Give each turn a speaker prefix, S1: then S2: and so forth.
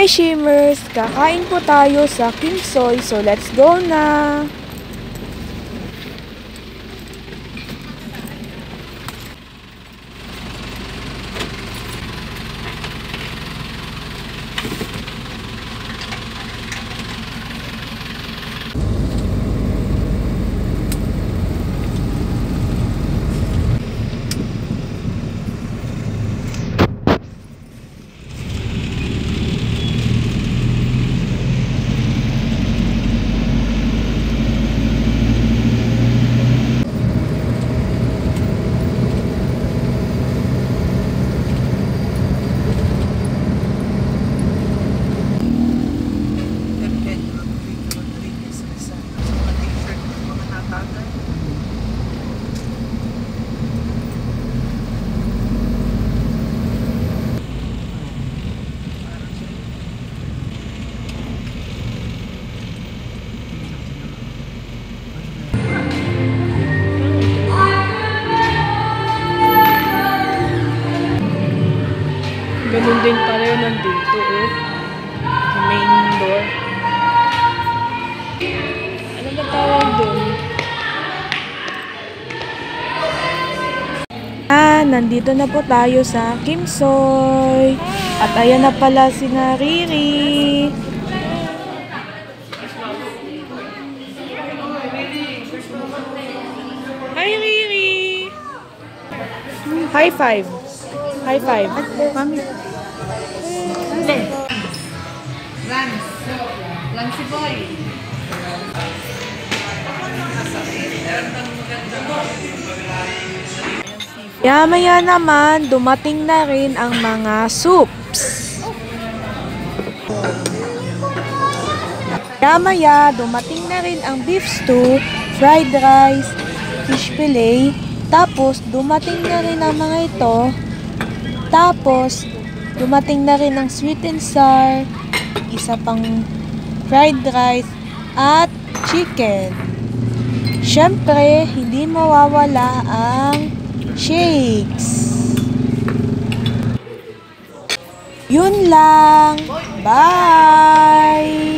S1: Hi Shimmers! Kakain po tayo sa Kimsoy, so let's go na! Ganun din pala yun nandito eh. Sa main door. Ano ba tawag dun? Nandito na po tayo sa Kimsoy. At ayan na pala si Riri. Hi Riri! High five! High five! Mami!
S2: Lancy boy.
S1: Maya naman, dumating na rin ang mga soups. Maya, dumating na rin ang beef stew, fried rice, fish fillet. Tapos, dumating na rin ang mga ito. Tapos, dumating na rin ang sweet and sour, isa pang fried rice, at chicken. Siyempre, hindi mawawala ang shakes. Yun lang. Bye!